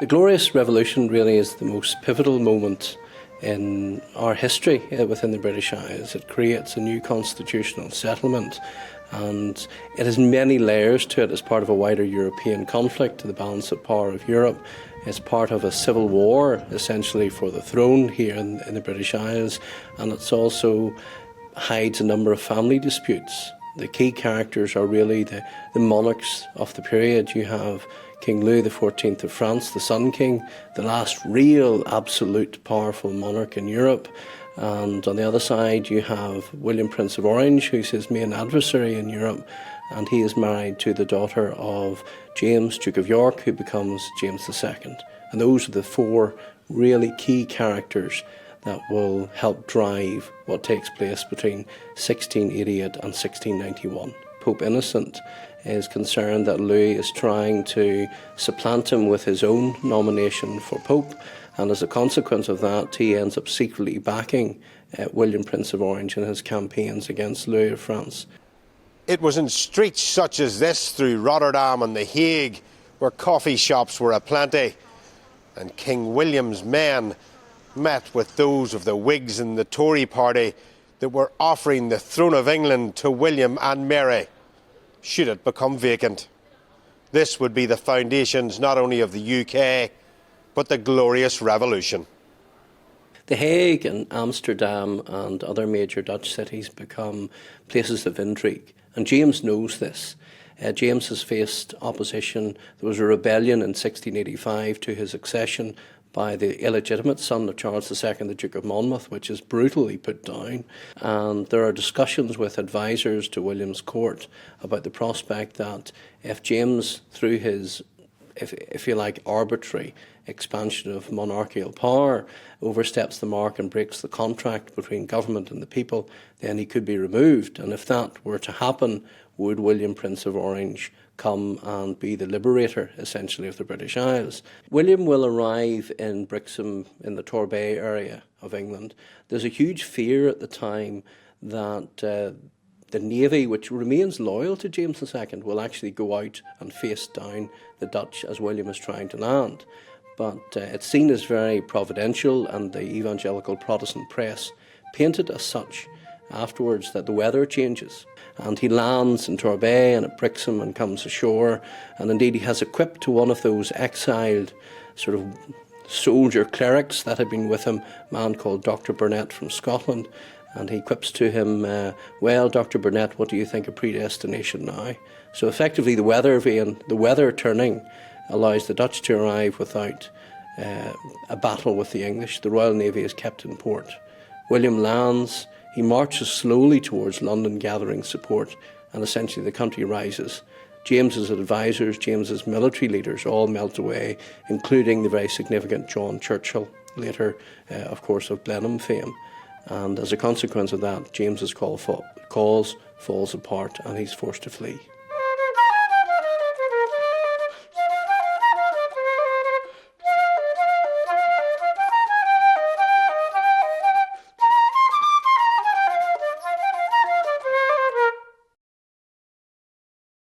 The Glorious Revolution really is the most pivotal moment in our history within the British Isles. It creates a new constitutional settlement, and it has many layers to it as part of a wider European conflict to the balance of power of Europe. It's part of a civil war, essentially, for the throne here in the British Isles, and it's also hides a number of family disputes. The key characters are really the monarchs of the period. You have King Louis XIV of France, the Sun King, the last real, absolute, powerful monarch in Europe. And on the other side, you have William, Prince of Orange, who's his main adversary in Europe, and he is married to the daughter of James, Duke of York, who becomes James II. And those are the four really key characters that will help drive what takes place between 1688 and 1691. Pope Innocent is concerned that Louis is trying to supplant him with his own nomination for Pope, and as a consequence of that, he ends up secretly backing William, Prince of Orange in his campaigns against Louis of France. It was in streets such as this through Rotterdam and The Hague where coffee shops were aplenty, and King William's men met with those of the Whigs and the Tory party that were offering the throne of England to William and Mary, should it become vacant. This would be the foundations not only of the UK, but the Glorious Revolution. The Hague and Amsterdam and other major Dutch cities become places of intrigue, and James knows this. James has faced opposition. There was a rebellion in 1685 to his accession by the illegitimate son of Charles II, the Duke of Monmouth, which is brutally put down. And there are discussions with advisors to William's court about the prospect that if James, through his, if you like, arbitrary expansion of monarchical power, oversteps the mark and breaks the contract between government and the people, then he could be removed. And if that were to happen, would William, Prince of Orange, come and be the liberator, essentially, of the British Isles? William will arrive in Brixham, in the Torbay area of England. There's a huge fear at the time that the Navy, which remains loyal to James II, will actually go out and face down the Dutch as William is trying to land. But it's seen as very providential, and the evangelical Protestant press paint it as such afterwards, that the weather changes and he lands in Torbay and at Brixham and comes ashore, and indeed he has equipped to one of those exiled sort of soldier clerics that had been with him, a man called Dr. Burnet from Scotland, and he quips to him, well, Dr. Burnet, what do you think of predestination now? So effectively the weather turning allows the Dutch to arrive without a battle with the English. The Royal Navy is kept in port. William lands. He marches slowly towards London, gathering support, and essentially the country rises. James's advisors, James's military leaders all melt away, including the very significant John Churchill, later, of course, of Blenheim fame. And as a consequence of that, James's cause falls apart and he's forced to flee.